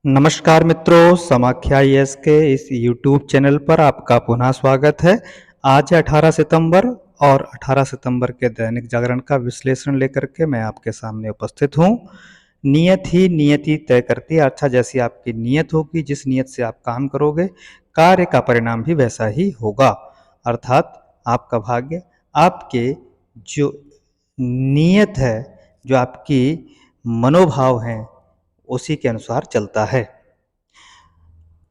नमस्कार मित्रों, समाख्या यस के इस यूट्यूब चैनल पर आपका पुनः स्वागत है। आज है 18 सितंबर और 18 सितंबर के दैनिक जागरण का विश्लेषण लेकर के मैं आपके सामने उपस्थित हूँ। नियत ही नियति तय करती है, अर्थात जैसी आपकी नियत होगी, जिस नियत से आप काम करोगे, कार्य का परिणाम भी वैसा ही होगा। अर्थात आपका भाग्य आपके जो नियत है, जो आपकी मनोभाव हैं, उसी के अनुसार चलता है।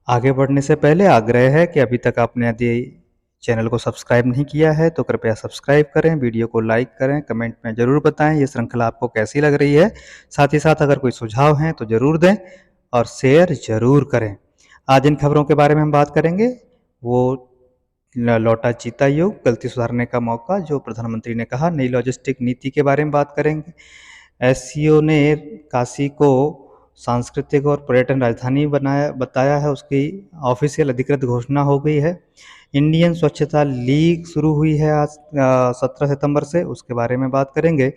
आगे बढ़ने से पहले आग्रह है कि अभी तक आपने यदि चैनल को सब्सक्राइब नहीं किया है तो कृपया सब्सक्राइब करें, वीडियो को लाइक करें, कमेंट में ज़रूर बताएं ये श्रृंखला आपको कैसी लग रही है। साथ ही साथ अगर कोई सुझाव हैं तो ज़रूर दें और शेयर ज़रूर करें। आज इन खबरों के बारे में हम बात करेंगे। वो लौटा चीता युग, गलती सुधारने का मौका, जो प्रधानमंत्री ने कहा, नई लॉजिस्टिक नीति के बारे में बात करेंगे। एससीओ ने काशी को सांस्कृतिक और पर्यटन राजधानी बताया है, उसकी ऑफिशियल अधिकृत घोषणा हो गई है। इंडियन स्वच्छता लीग शुरू हुई है आज 17 सितंबर से, उसके बारे में बात करेंगे।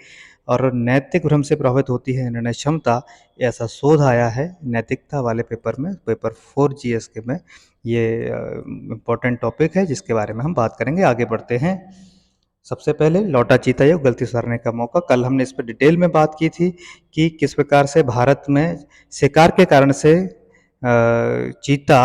और नैतिक भ्रम से प्रभावित होती है निर्णय क्षमता, ऐसा शोध आया है नैतिकता वाले पेपर में, पेपर 4 जीएस के में। ये इम्पोर्टेंट टॉपिक है जिसके बारे में हम बात करेंगे। आगे बढ़ते हैं। सबसे पहले लौटा चीता युग, गलती सुधारने का मौका। कल हमने इस पर डिटेल में बात की थी कि किस प्रकार से भारत में शिकार के कारण से चीता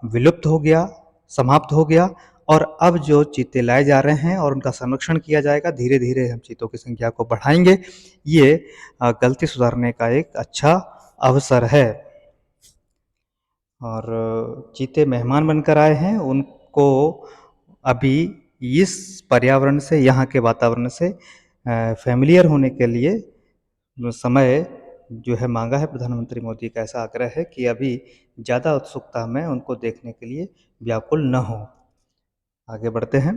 विलुप्त हो गया, समाप्त हो गया, और अब जो चीते लाए जा रहे हैं और उनका संरक्षण किया जाएगा, धीरे धीरे हम चीतों की संख्या को बढ़ाएंगे। ये गलती सुधारने का एक अच्छा अवसर है। और चीते मेहमान बनकर आए हैं, उनको अभी इस पर्यावरण से, यहाँ के वातावरण से फैमिलियर होने के लिए समय जो है मांगा है। प्रधानमंत्री मोदी का ऐसा आग्रह है कि अभी ज़्यादा उत्सुकता में उनको देखने के लिए व्याकुल न हो। आगे बढ़ते हैं।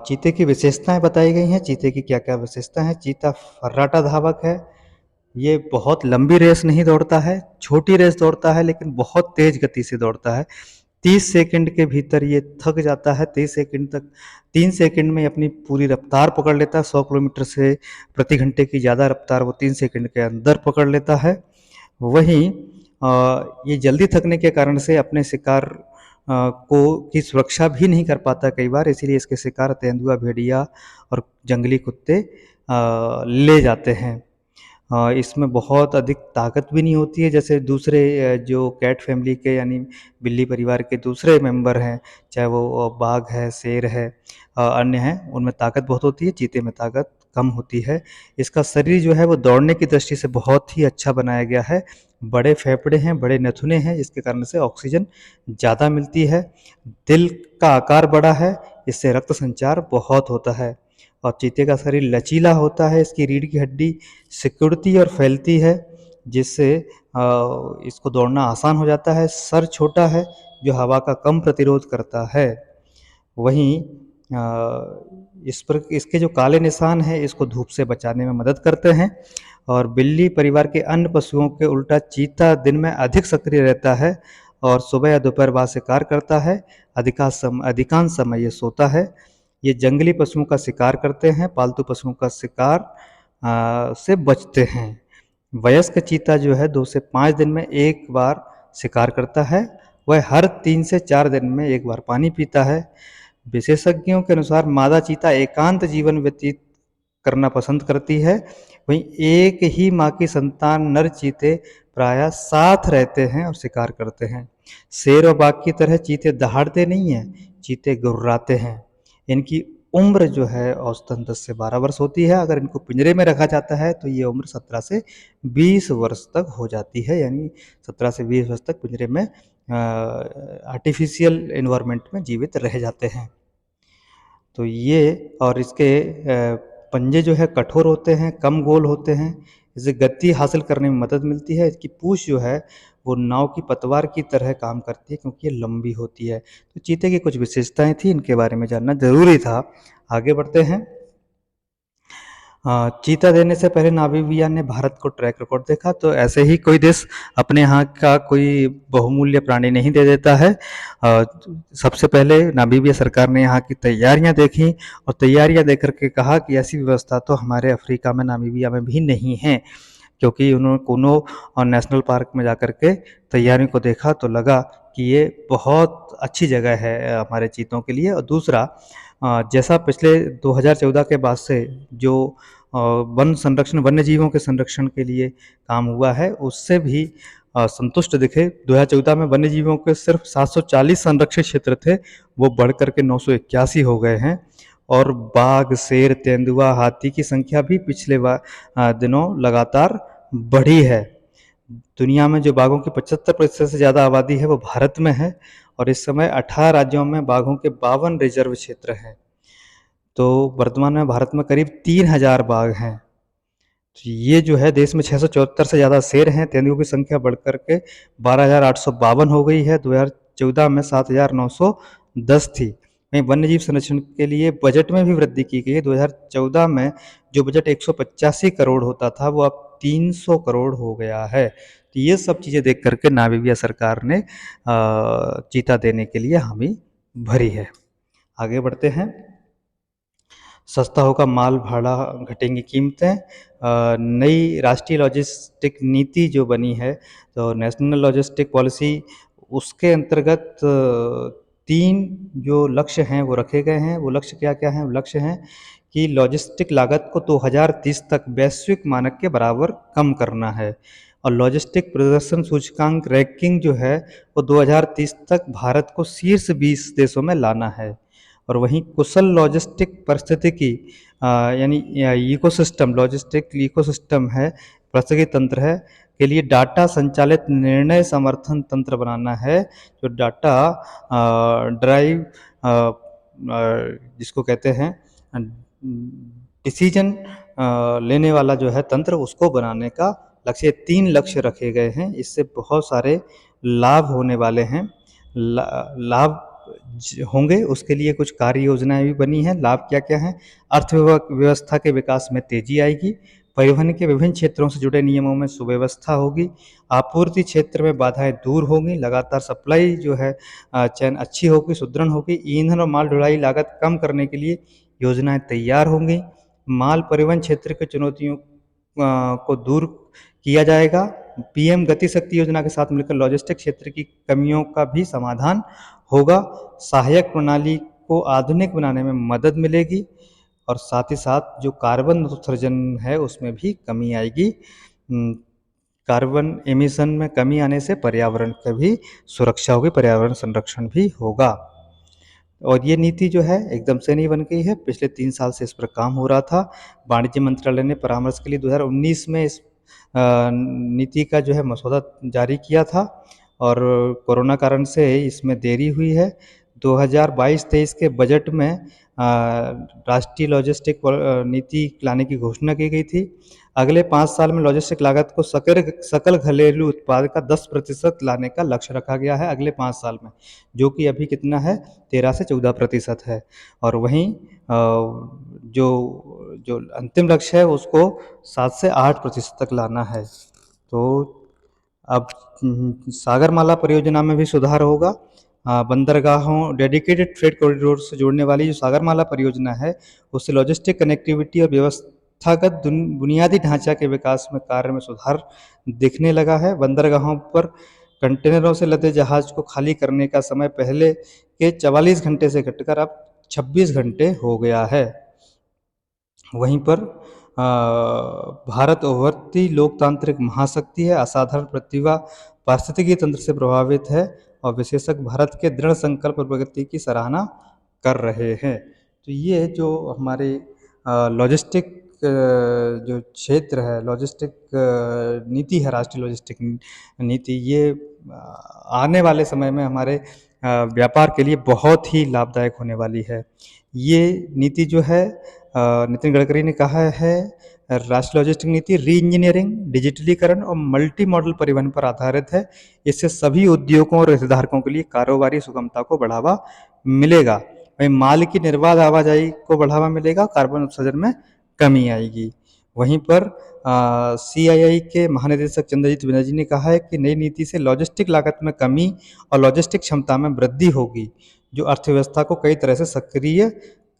चीते की विशेषताएं बताई गई हैं। चीते की क्या क्या विशेषता है? चीता फर्राटा धावक है। ये बहुत लंबी रेस नहीं दौड़ता है, छोटी रेस दौड़ता है, लेकिन बहुत तेज गति से दौड़ता है। 30 सेकंड के भीतर ये थक जाता है। 30 सेकंड तक, 3 सेकंड में अपनी पूरी रफ्तार पकड़ लेता है। 100 किलोमीटर से प्रति घंटे की ज़्यादा रफ्तार वो 3 सेकंड के अंदर पकड़ लेता है। वहीं ये जल्दी थकने के कारण से अपने शिकार को की सुरक्षा भी नहीं कर पाता कई बार, इसीलिए इसके शिकार तेंदुआ, भेड़िया और जंगली कुत्ते ले जाते हैं। इसमें बहुत अधिक ताकत भी नहीं होती है, जैसे दूसरे जो कैट फैमिली के, यानी बिल्ली परिवार के दूसरे मेंबर हैं, चाहे वो बाघ है, शेर है, अन्य हैं, उनमें ताकत बहुत होती है। चीते में ताकत कम होती है। इसका शरीर जो है वो दौड़ने की दृष्टि से बहुत ही अच्छा बनाया गया है। बड़े फेफड़े हैं, बड़े नथुने हैं, जिसके कारण से ऑक्सीजन ज़्यादा मिलती है। दिल का आकार बड़ा है, इससे रक्त संचार बहुत होता है। और चीते का शरीर लचीला होता है, इसकी रीढ़ की हड्डी सिकुड़ती और फैलती है, जिससे इसको दौड़ना आसान हो जाता है। सर छोटा है, जो हवा का कम प्रतिरोध करता है। वहीं इस पर इसके जो काले निशान हैं, इसको धूप से बचाने में मदद करते हैं। और बिल्ली परिवार के अन्य पशुओं के उल्टा चीता दिन में अधिक सक्रिय रहता है और सुबह या दोपहर बाद शिकार करता है। अधिकांश समय ये सोता है। ये जंगली पशुओं का शिकार करते हैं, पालतू पशुओं का शिकार से बचते हैं। वयस्क चीता जो है 2 से 5 दिन में एक बार शिकार करता है। वह हर 3 से 4 दिन में एक बार पानी पीता है। विशेषज्ञों के अनुसार मादा चीता एकांत जीवन व्यतीत करना पसंद करती है। वहीं एक ही माँ की संतान नर चीते प्रायः साथ रहते हैं और शिकार करते हैं। शेर और बाघ की तरह चीते दहाड़ते नहीं हैं, चीते गुर्राते हैं। इनकी उम्र जो है औसतन 10 से 12 वर्ष होती है। अगर इनको पिंजरे में रखा जाता है तो ये उम्र 17 से 20 वर्ष तक हो जाती है, यानी 17 से 20 वर्ष तक पिंजरे में आर्टिफिशियल एनवायरनमेंट में जीवित रह जाते हैं। तो ये, और इसके पंजे जो है कठोर होते हैं, कम गोल होते हैं, इससे गति हासिल करने में मदद मिलती है। इसकी पूँछ जो है वो नाव की पतवार की तरह काम करती है, क्योंकि ये लंबी होती है। तो चीते की कुछ विशेषताएं थी, इनके बारे में जानना जरूरी था। आगे बढ़ते हैं। चीता देने से पहले नामीबिया ने भारत को ट्रैक रिकॉर्ड देखा, तो ऐसे ही कोई देश अपने यहाँ का कोई बहुमूल्य प्राणी नहीं दे देता है। सबसे पहले नामीबिया सरकार ने यहाँ की तैयारियां देखी और तैयारियां देख करके कहा कि ऐसी व्यवस्था तो हमारे अफ्रीका में, नामीबिया में भी नहीं है। क्योंकि उन्होंने कूनो और नेशनल पार्क में जाकर के तैयारियों को देखा तो लगा कि ये बहुत अच्छी जगह है हमारे चीतों के लिए। और दूसरा, जैसा पिछले 2014 के बाद से जो वन संरक्षण, वन्य जीवों के संरक्षण के लिए काम हुआ है, उससे भी संतुष्ट दिखे। 2014 में वन्य जीवों के सिर्फ 740 संरक्षित क्षेत्र थे, वो बढ़ कर के 981 हो गए हैं। और बाघ, शेर, तेंदुआ, हाथी की संख्या भी पिछले दिनों लगातार बढ़ी है। दुनिया में जो बाघों की 75% से ज़्यादा आबादी है वो भारत में है, और इस समय 18 राज्यों में बाघों के 52 रिजर्व क्षेत्र हैं। तो वर्तमान में भारत में करीब 3000 बाघ हैं। तो ये जो है, देश में 674 से ज़्यादा शेर हैं। तेंदुओं की संख्या बढ़ कर के 12,852 हो गई है। 2014 में 7,910 थी। वहीं वन्यजीव संरक्षण के लिए बजट में भी वृद्धि की गई है। 2014 में जो बजट 185 करोड़ होता था, वो अब 300 करोड़ हो गया है। तो ये सब चीज़ें देख करके नामीबिया सरकार ने चीता देने के लिए हामी भरी है। आगे बढ़ते हैं। सस्ता होगा माल भाड़ा, घटेंगी कीमतें। नई राष्ट्रीय लॉजिस्टिक नीति जो बनी है, तो नेशनल लॉजिस्टिक पॉलिसी, उसके अंतर्गत 3 जो लक्ष्य हैं वो रखे गए हैं। वो लक्ष्य क्या-क्या हैं? वो लक्ष्य हैं कि लॉजिस्टिक लागत को 2030 तक वैश्विक मानक के बराबर कम करना है, और लॉजिस्टिक प्रदर्शन सूचकांक रैंकिंग जो है वो 2030 तक भारत को शीर्ष 20 देशों में लाना है। और वहीं कुशल लॉजिस्टिक पारिस्थितिकी यानी इकोसिस्टम, लॉजिस्टिक इकोसिस्टम है, पारिस्थितिकी तंत्र है, के लिए डाटा संचालित निर्णय समर्थन तंत्र बनाना है। जो डाटा ड्राइव जिसको कहते हैं डिसीजन लेने वाला जो है तंत्र, उसको बनाने का लक्ष्य, 3 लक्ष्य रखे गए हैं। इससे बहुत सारे लाभ होने वाले हैं। लाभ होंगे, उसके लिए कुछ कार्य योजनाएं भी बनी हैं। लाभ क्या-क्या हैं? अर्थव्यवस्था के विकास में तेजी आएगी, परिवहन के विभिन्न क्षेत्रों से जुड़े नियमों में सुव्यवस्था होगी, आपूर्ति क्षेत्र में बाधाएं दूर होंगी, लगातार सप्लाई जो है चेन अच्छी होगी, सुदृढ़ होगी, ईंधन और माल ढुलाई लागत कम करने के लिए योजनाएं तैयार होंगी, माल परिवहन क्षेत्र की चुनौतियों को दूर किया जाएगा। पीएम गति शक्ति योजना के साथ मिलकर लॉजिस्टिक क्षेत्र की कमियों का भी समाधान होगा, सहायक प्रणाली को आधुनिक बनाने में मदद मिलेगी, और साथ ही साथ जो कार्बन उत्सर्जन है उसमें भी कमी आएगी। कार्बन एमिशन में कमी आने से पर्यावरण की भी सुरक्षा होगी, पर्यावरण संरक्षण भी होगा। और ये नीति जो है एकदम से नहीं बन गई है, पिछले 3 साल से इस पर काम हो रहा था। वाणिज्य मंत्रालय ने परामर्श के लिए 2019 में इस नीति का जो है मसौदा जारी किया था, और कोरोना कारण से इसमें देरी हुई है। 2022-23 के बजट में राष्ट्रीय लॉजिस्टिक नीति लाने की घोषणा की गई थी। अगले 5 साल में लॉजिस्टिक लागत को सकल घरेलू उत्पाद का 10% लाने का लक्ष्य रखा गया है अगले 5 साल में, जो कि अभी कितना है, 13 से 14% है। और वहीं जो जो अंतिम लक्ष्य है उसको 7 से 8% तक लाना है। तो अब सागरमाला परियोजना में भी सुधार होगा। बंदरगाहों, डेडिकेटेड फ्रेट कॉरिडोर से जोड़ने वाली जो सागरमाला परियोजना है, उससे लॉजिस्टिक कनेक्टिविटी और व्यवस्थागत बुनियादी ढांचा के विकास में कार्य में सुधार दिखने लगा है। बंदरगाहों पर कंटेनरों से लदे जहाज को खाली करने का समय पहले के 44 घंटे से घटकर अब 26 घंटे हो गया है। वहीं पर भारत उभरती लोकतांत्रिक महाशक्ति है, असाधारण प्रतिभा पारिस्थितिकी तंत्र से प्रभावित है, और विशेषज्ञ भारत के दृढ़ संकल्प और प्रगति की सराहना कर रहे हैं। तो ये जो हमारे लॉजिस्टिक जो क्षेत्र है, लॉजिस्टिक नीति है, राष्ट्रीय लॉजिस्टिक नीति, ये आने वाले समय में हमारे व्यापार के लिए बहुत ही लाभदायक होने वाली है। ये नीति जो है, नितिन गडकरी ने कहा है, राष्ट्रीय लॉजिस्टिक नीति री इंजीनियरिंग, डिजिटलीकरण और मल्टी मॉडल परिवहन पर आधारित है। इससे सभी उद्योगों और हितधारकों के लिए कारोबारी सुगमता को बढ़ावा मिलेगा, वहीं माल की निर्बाध आवाजाही को बढ़ावा मिलेगा, कार्बन उत्सर्जन में कमी आएगी। वहीं पर CII के महानिदेशक चंद्रजीत बनर्जी ने कहा है कि नई नीति से लॉजिस्टिक लागत में कमी और लॉजिस्टिक क्षमता में वृद्धि होगी, जो अर्थव्यवस्था को कई तरह से सक्रिय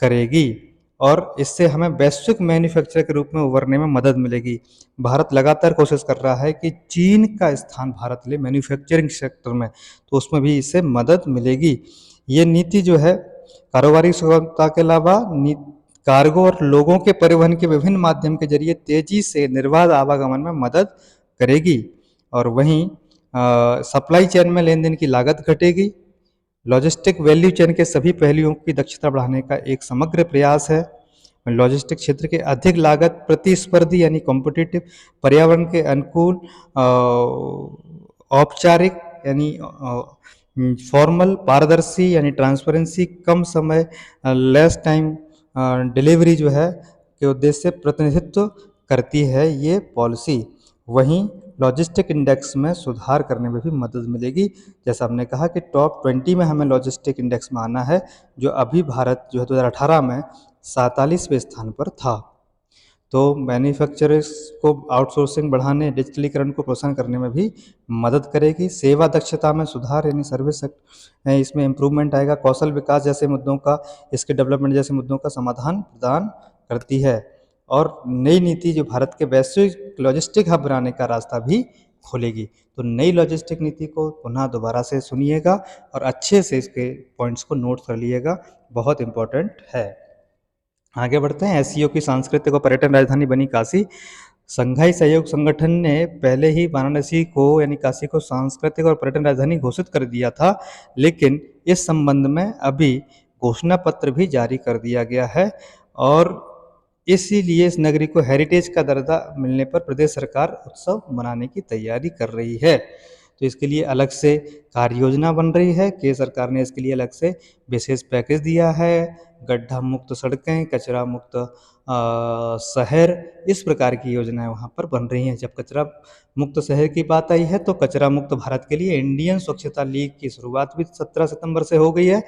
करेगी। और इससे हमें वैश्विक मैन्युफैक्चरर के रूप में उभरने में मदद मिलेगी। भारत लगातार कोशिश कर रहा है कि चीन का स्थान भारत ले मैन्युफैक्चरिंग सेक्टर में, तो उसमें भी इससे मदद मिलेगी। ये नीति जो है कारोबारी सुगमता के अलावा कार्गो और लोगों के परिवहन के विभिन्न माध्यम के जरिए तेजी से निर्बाध आवागमन में मदद करेगी। और वहीं सप्लाई चेन में लेन देन की लागत घटेगी। लॉजिस्टिक वैल्यू चेन के सभी पहलुओं की दक्षता बढ़ाने का एक समग्र प्रयास है। लॉजिस्टिक क्षेत्र के अधिक लागत प्रतिस्पर्धी यानी कॉम्पिटिटिव, पर्यावरण के अनुकूल, औपचारिक यानी फॉर्मल, पारदर्शी यानी ट्रांसपेरेंसी, कम समय, लेस टाइम डिलीवरी जो है के उद्देश्य से प्रतिनिधित्व करती है ये पॉलिसी। वहीं लॉजिस्टिक इंडेक्स में सुधार करने में भी मदद मिलेगी। जैसा हमने कहा कि टॉप 20 में हमें लॉजिस्टिक इंडेक्स में आना है, जो अभी भारत जो है 2018 में 47वें स्थान पर था। तो मैन्युफैक्चरर्स को आउटसोर्सिंग बढ़ाने, डिजिटलीकरण को प्रोत्साहन करने में भी मदद करेगी। सेवा दक्षता में सुधार यानी सर्विस इसमें इम्प्रूवमेंट आएगा। कौशल विकास जैसे मुद्दों का, इसके डेवलपमेंट जैसे मुद्दों का समाधान प्रदान करती है। और नई नीति जो भारत के वैश्विक लॉजिस्टिक हब बनाने का रास्ता भी खोलेगी। तो नई लॉजिस्टिक नीति को पुनः दोबारा से सुनिएगा और अच्छे से इसके पॉइंट्स को नोट कर लीजिएगा, बहुत इंपॉर्टेंट है। आगे बढ़ते हैं। एससीओ की सांस्कृतिक और पर्यटन राजधानी बनी काशी। संघाई सहयोग संगठन ने पहले ही वाराणसी को यानी काशी को सांस्कृतिक और पर्यटन राजधानी घोषित कर दिया था, लेकिन इस संबंध में अभी घोषणा पत्र भी जारी कर दिया गया है और इसीलिए इस नगरी को हेरिटेज का दर्जा मिलने पर प्रदेश सरकार उत्सव मनाने की तैयारी कर रही है। तो इसके लिए अलग से कार्य योजना बन रही है। केंद्र सरकार ने इसके लिए अलग से विशेष पैकेज दिया है। गड्ढा मुक्त सड़कें, कचरा मुक्त शहर, इस प्रकार की योजनाएं वहाँ पर बन रही हैं। जब कचरा मुक्त शहर की बात आई है तो कचरा मुक्त भारत के लिए इंडियन स्वच्छता लीग की शुरुआत भी 17 सितंबर से हो गई है।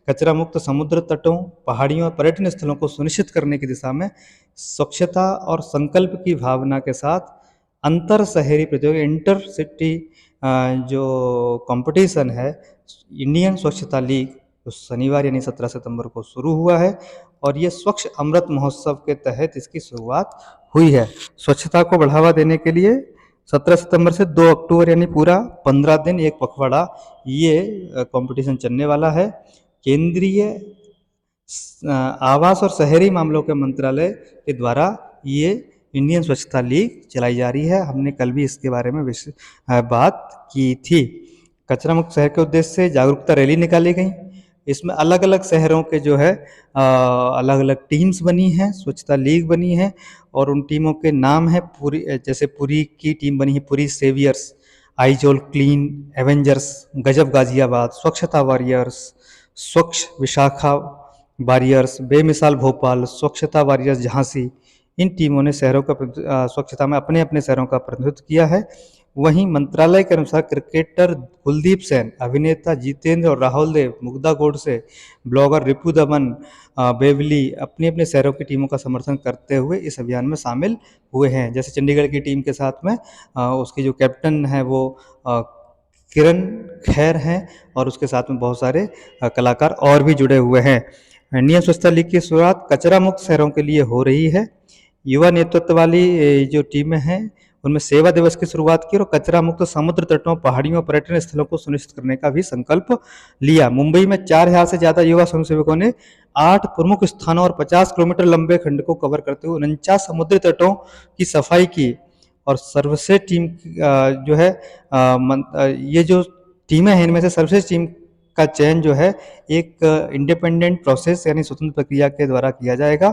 कचरा मुक्त समुद्र तटों, पहाड़ियों और पर्यटन स्थलों को सुनिश्चित करने की दिशा में स्वच्छता और संकल्प की भावना के साथ अंतर शहरी प्रतियोगिता इंटर सिटी जो कंपटीशन है इंडियन स्वच्छता लीग, तो शनिवार यानी 17 सितंबर को शुरू हुआ है और ये स्वच्छ अमृत महोत्सव के तहत इसकी शुरुआत हुई है। स्वच्छता को बढ़ावा देने के लिए 17 सितंबर से 2 अक्टूबर यानी पूरा 15 दिन एक पखवाड़ा ये कंपटीशन चलने वाला है। केंद्रीय आवास और शहरी मामलों के मंत्रालय के द्वारा ये इंडियन स्वच्छता लीग चलाई जा रही है। हमने कल भी इसके बारे में बात की थी। कचरा मुक्त शहर के उद्देश्य से जागरूकता रैली निकाली गई। इसमें अलग अलग शहरों के जो है अलग अलग टीम्स बनी हैं, स्वच्छता लीग बनी है और उन टीमों के नाम है पुरी, जैसे पुरी की टीम बनी है Puri saviours, Aizawl clean Avengers, गजब गाजियाबाद, स्वच्छता वॉरियर्स, स्वच्छ विशाखा वॉरियर्स, बेमिसाल भोपाल, स्वच्छता वॉरियर्स झांसी। इन टीमों ने शहरों का स्वच्छता में अपने अपने शहरों का प्रतिनिधित्व किया है। वहीं मंत्रालय के अनुसार क्रिकेटर कुलदीप सेन, अभिनेता जितेंद्र और राहुल देव, मुग्धा गोडसे, ब्लॉगर रिपु दमन, बेवली अपने अपने शहरों की टीमों का समर्थन करते हुए इस अभियान में शामिल हुए हैं। जैसे चंडीगढ़ की टीम के साथ में उसकी जो कैप्टन है वो किरण खैर हैं और उसके साथ में बहुत सारे कलाकार और भी जुड़े हुए हैं। इंडियन स्वच्छता लीग की शुरुआत कचरा मुक्त शहरों के लिए हो रही है। युवा नेतृत्व वाली जो टीमें हैं उनमें सेवा दिवस की शुरुआत की और कचरा मुक्त समुद्र तटों, पहाड़ियों, पर्यटन स्थलों को सुनिश्चित करने का भी संकल्प लिया। मुंबई में 4000 से ज़्यादा युवा स्वयंसेवकों ने 8 प्रमुख स्थानों और 50 किलोमीटर लंबे खंड को कवर करते हुए 49 समुद्री तटों की सफाई की। और सर्वश्रेष्ठ टीम जो है ये जो टीमें हैं इनमें से सर्वश्रेष्ठ टीम का चयन जो है एक इंडिपेंडेंट प्रोसेस यानी स्वतंत्र प्रक्रिया के द्वारा किया जाएगा,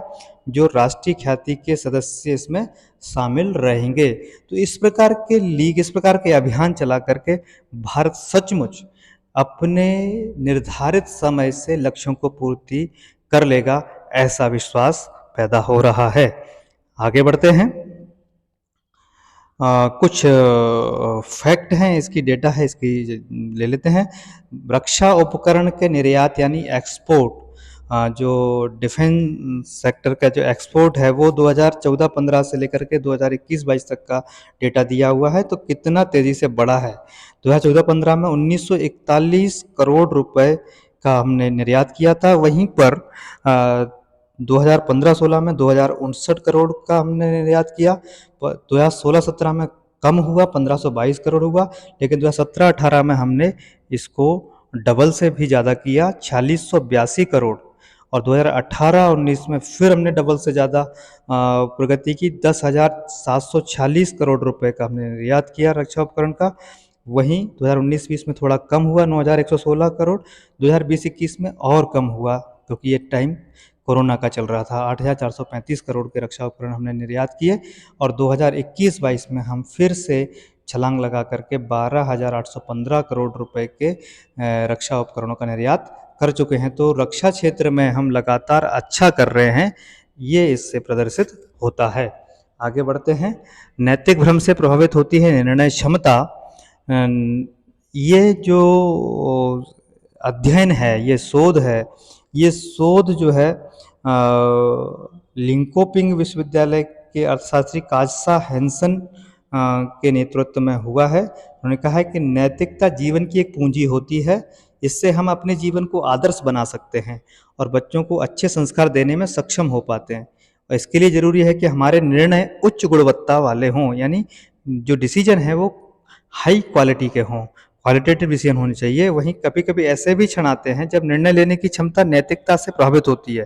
जो राष्ट्रीय ख्याति के सदस्य इसमें शामिल रहेंगे। तो इस प्रकार के लीग, इस प्रकार के अभियान चला करके भारत सचमुच अपने निर्धारित समय से लक्ष्यों को पूर्ति कर लेगा, ऐसा विश्वास पैदा हो रहा है। आगे बढ़ते हैं। कुछ फैक्ट हैं, इसकी डेटा है, इसकी ले लेते हैं। रक्षा उपकरण के निर्यात यानी एक्सपोर्ट, जो डिफेंस सेक्टर का जो एक्सपोर्ट है वो 2014-15 से लेकर के 2021-22 तक का डेटा दिया हुआ है। तो कितना तेज़ी से बढ़ा है। 2014-15 में 1941 करोड़ रुपए का हमने निर्यात किया था। वहीं पर 2015-16 में 2059 करोड़ का हमने निर्यात किया। 2016-17 में कम हुआ, 1522 करोड़ हुआ, लेकिन 2017-18 में हमने इसको डबल से भी ज़्यादा किया, 4682 करोड़। और 2018-19 में फिर हमने डबल से ज़्यादा प्रगति की, 10,746 करोड़ रुपए का हमने निर्यात किया रक्षा उपकरण का। वहीं 2019-20 में थोड़ा कम हुआ, 9,116 करोड़। 2020-21 में और कम हुआ, क्योंकि ये टाइम कोरोना का चल रहा था। 8,435 करोड़ के रक्षा उपकरण हमने निर्यात किए। और 2021-22 में हम फिर से छलांग लगा करके 12,815 करोड़ रुपए के रक्षा उपकरणों का निर्यात कर चुके हैं। तो रक्षा क्षेत्र में हम लगातार अच्छा कर रहे हैं, ये इससे प्रदर्शित होता है। आगे बढ़ते हैं। नैतिक भ्रम से प्रभावित होती है निर्णय क्षमता। ये जो अध्ययन है, ये शोध है, ये शोध जो है लिंकोपिंग विश्वविद्यालय के अर्थशास्त्री काजसा हैंसन के नेतृत्व में हुआ है। उन्होंने कहा है कि नैतिकता जीवन की एक पूंजी होती है, इससे हम अपने जीवन को आदर्श बना सकते हैं और बच्चों को अच्छे संस्कार देने में सक्षम हो पाते हैं। और इसके लिए ज़रूरी है कि हमारे निर्णय उच्च गुणवत्ता वाले हों, यानी जो डिसीजन है वो हाई क्वालिटी के हों, क्वालिटेटिव डिसीजन होने चाहिए। वहीं कभी कभी ऐसे भी क्षण आते हैं जब निर्णय लेने की क्षमता नैतिकता से प्रभावित होती है।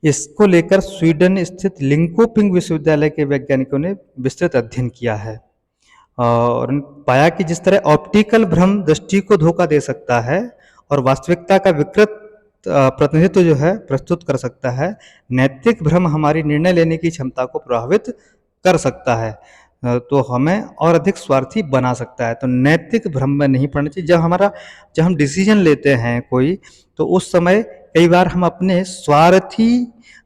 इसको लेकर स्वीडन स्थित लिंकोपिंग विश्वविद्यालय के वैज्ञानिकों ने विस्तृत अध्ययन किया है और पाया कि जिस तरह ऑप्टिकल भ्रम दृष्टि को धोखा दे सकता है और वास्तविकता का विकृत प्रतिनिधित्व जो है प्रस्तुत कर सकता है, नैतिक भ्रम हमारी निर्णय लेने की क्षमता को प्रभावित कर सकता है, तो हमें और अधिक स्वार्थी बना सकता है। तो नैतिक भ्रम में नहीं पड़ना चाहिए। जब हम डिसीजन लेते हैं कोई, तो उस समय कई बार हम अपने स्वार्थी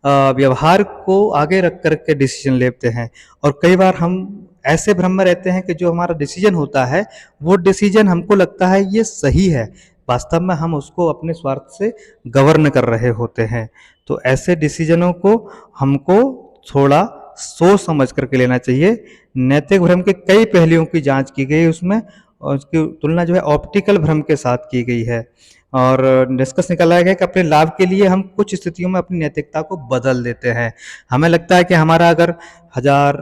व्यवहार को आगे रख करके डिसीजन लेते हैं और कई बार हम ऐसे भ्रम में रहते हैं कि जो हमारा डिसीजन होता है वो डिसीजन हमको लगता है ये सही है, वास्तव में हम उसको अपने स्वार्थ से गवर्न कर रहे होते हैं। तो ऐसे डिसीजनों को हमको थोड़ा सोच समझ करके लेना चाहिए। नैतिक भ्रम के कई पहलुओं की जांच की गई उसमें और उसकी तुलना जो है ऑप्टिकल भ्रम के साथ की गई है और निष्कर्ष निकाला गया कि अपने लाभ के लिए हम कुछ स्थितियों में अपनी नैतिकता को बदल देते हैं। हमें लगता है कि हमारा अगर 1,000,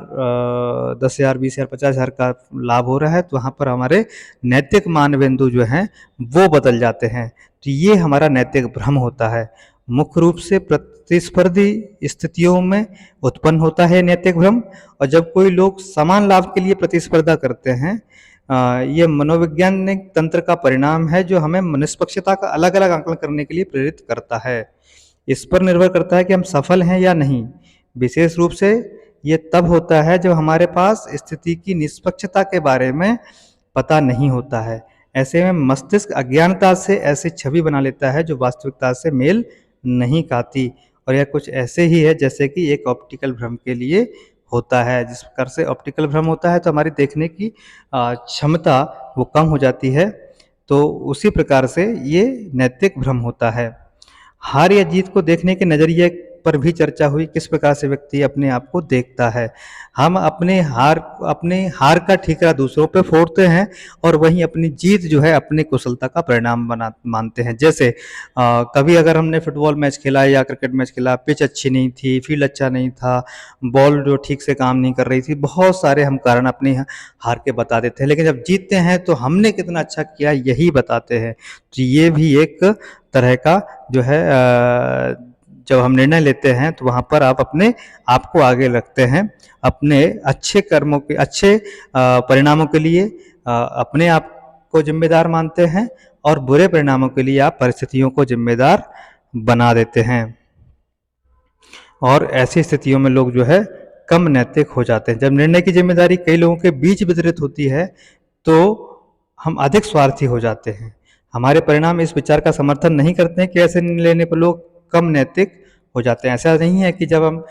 10,000, 20,000, 50,000 का लाभ हो रहा है तो वहाँ पर हमारे नैतिक मानदंड जो हैं वो बदल जाते हैं। तो ये हमारा नैतिक भ्रम होता है। मुख्य रूप से प्रतिस्पर्धी स्थितियों में उत्पन्न होता है नैतिक भ्रम। और जब कोई लोग समान लाभ के लिए प्रतिस्पर्धा करते हैं, ये मनोवैज्ञानिक तंत्र का परिणाम है जो हमें निष्पक्षता का अलग अलग आकलन करने के लिए प्रेरित करता है। इस पर निर्भर करता है कि हम सफल हैं या नहीं। विशेष रूप से ये तब होता है जब हमारे पास स्थिति की निष्पक्षता के बारे में पता नहीं होता है। ऐसे में मस्तिष्क अज्ञानता से ऐसी छवि बना लेता है जो वास्तविकता से मेल नहीं खाती और यह कुछ ऐसे ही है जैसे कि एक ऑप्टिकल भ्रम के लिए होता है। जिस प्रकार से ऑप्टिकल भ्रम होता है तो हमारी देखने की क्षमता वो कम हो जाती है, तो उसी प्रकार से ये नैतिक भ्रम होता है। हार या जीत को देखने के नज़रिए पर भी चर्चा हुई, किस प्रकार से व्यक्ति अपने आप को देखता है। हम अपने हार का ठीकरा दूसरों पे फोड़ते हैं और वहीं अपनी जीत जो है अपनी कुशलता का परिणाम मानते हैं। जैसे कभी अगर हमने फुटबॉल मैच खेला या क्रिकेट मैच खेला, पिच अच्छी नहीं थी, फील्ड अच्छा नहीं था, बॉल जो ठीक से काम नहीं कर रही थी, बहुत सारे हम कारण अपनी हार के बता देते हैं, लेकिन जब जीतते हैं तो हमने कितना अच्छा किया यही बताते हैं। तो ये भी एक तरह का जो है जब हम निर्णय लेते हैं तो वहाँ पर आप अपने आप को आगे रखते हैं, अपने अच्छे कर्मों के अच्छे परिणामों के लिए अपने आप को जिम्मेदार मानते हैं और बुरे परिणामों के लिए आप परिस्थितियों को जिम्मेदार बना देते हैं। और ऐसी स्थितियों में लोग जो है कम नैतिक हो जाते हैं। जब निर्णय की जिम्मेदारी कई लोगों के बीच वितरित होती है तो हम अधिक स्वार्थी हो जाते हैं। हमारे परिणाम इस विचार का समर्थन नहीं करते हैं कि ऐसे निर्णय लेने पर लोग कम नैतिक हो जाते हैं। ऐसा नहीं है कि जब हम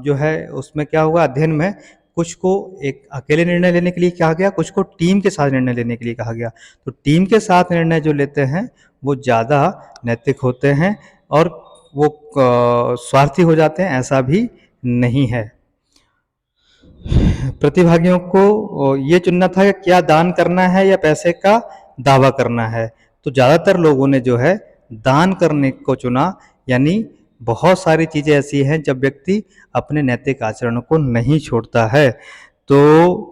जो है उसमें क्या हुआ अध्ययन में, कुछ को एक अकेले निर्णय लेने के लिए कहा गया, कुछ को टीम के साथ निर्णय लेने के लिए कहा गया। तो टीम के साथ निर्णय जो लेते हैं वो ज़्यादा नैतिक होते हैं और वो स्वार्थी हो जाते हैं, ऐसा भी नहीं है। प्रतिभागियों को ये चुनना था कि क्या दान करना है या पैसे का दावा करना है। तो ज़्यादातर लोगों ने जो है दान करने को चुना, यानी बहुत सारी चीज़ें ऐसी हैं जब व्यक्ति अपने नैतिक आचरण को नहीं छोड़ता है। तो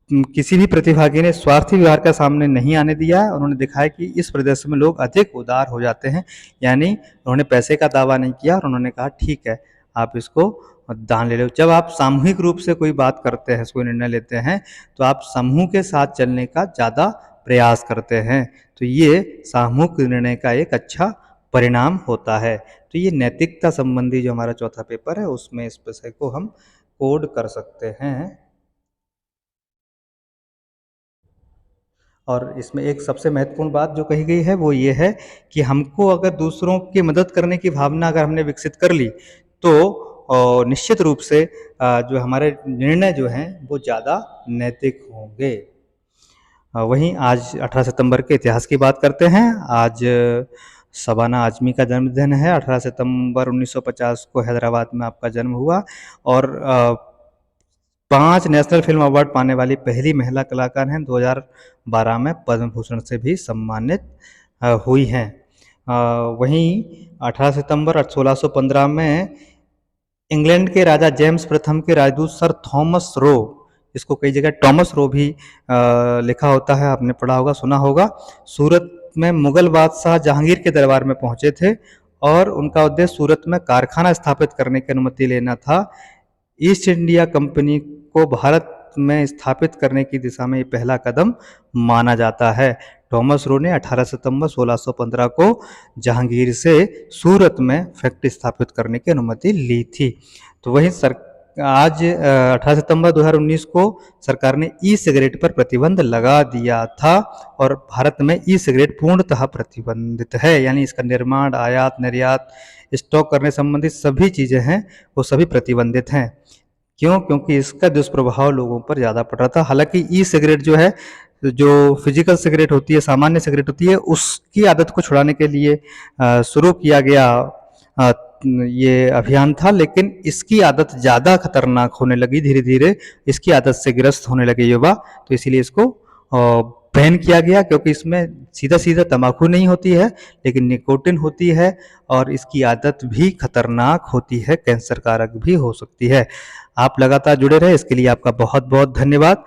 किसी भी प्रतिभागी ने स्वार्थी व्यवहार का सामने नहीं आने दिया है। उन्होंने दिखाया कि इस परिदृश्य में लोग अधिक उदार हो जाते हैं, यानी उन्होंने पैसे का दावा नहीं किया और उन्होंने कहा ठीक है, आप इसको दान ले लो। जब आप सामूहिक रूप से कोई बात करते हैं, कोई निर्णय लेते हैं, तो आप समूह के साथ चलने का ज़्यादा प्रयास करते हैं। तो ये सामूहिक निर्णय का एक अच्छा परिणाम होता है। तो ये नैतिकता संबंधी जो हमारा चौथा पेपर है, उसमें इस विषय को हम कोड कर सकते हैं। और इसमें एक सबसे महत्वपूर्ण बात जो कही गई है वो ये है कि हमको अगर दूसरों की मदद करने की भावना अगर हमने विकसित कर ली तो निश्चित रूप से जो हमारे निर्णय जो हैं वो ज़्यादा नैतिक होंगे। वहीं आज 18 सितंबर के इतिहास की बात करते हैं। आज शबाना आज़मी का जन्मदिन है। 18 सितंबर 1950 को हैदराबाद में आपका जन्म हुआ और 5 नेशनल फिल्म अवार्ड पाने वाली पहली महिला कलाकार हैं। 2012 में पद्म भूषण से भी सम्मानित हुई हैं। वहीं 18 सितंबर 1615 में इंग्लैंड के राजा जेम्स प्रथम के राजदूत सर थॉमस रो, इसको कई जगह टॉमस रो भी लिखा होता है, आपने पढ़ा होगा, सुना होगा, सूरत में मुगल बादशाह जहांगीर के दरबार में पहुंचे थे और उनका उद्देश्य सूरत में कारखाना स्थापित करने की अनुमति लेना था। ईस्ट इंडिया कंपनी को भारत में स्थापित करने की दिशा में ये पहला कदम माना जाता है। थॉमस रो ने 18 सितंबर 1615 को जहांगीर से सूरत में फैक्ट्री स्थापित करने की अनुमति ली थी। तो वहीं आज 18 सितंबर 2019 को सरकार ने ई सिगरेट पर प्रतिबंध लगा दिया था और भारत में ई सिगरेट पूर्णतः प्रतिबंधित है, यानी इसका निर्माण, आयात, निर्यात, स्टॉक करने संबंधित सभी चीज़ें हैं वो सभी प्रतिबंधित हैं। क्यों? क्योंकि इसका दुष्प्रभाव लोगों पर ज़्यादा पड़ रहा था। हालांकि ई सिगरेट जो है, जो फिजिकल सिगरेट होती है, सामान्य सिगरेट होती है, उसकी आदत को छुड़ाने के लिए शुरू किया गया ये अभियान था, लेकिन इसकी आदत ज़्यादा खतरनाक होने लगी, धीरे धीरे इसकी आदत से ग्रस्त होने लगे युवा, तो इसीलिए इसको बैन किया गया, क्योंकि इसमें सीधा सीधा तंबाकू नहीं होती है लेकिन निकोटिन होती है और इसकी आदत भी खतरनाक होती है, कैंसर कारक भी हो सकती है। आप लगातार जुड़े रहे, इसके लिए आपका बहुत बहुत धन्यवाद।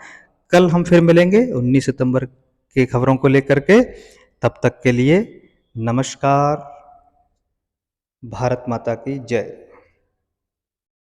कल हम फिर मिलेंगे 19 सितंबर की खबरों को लेकर के। तब तक के लिए नमस्कार। भारत माता की जय।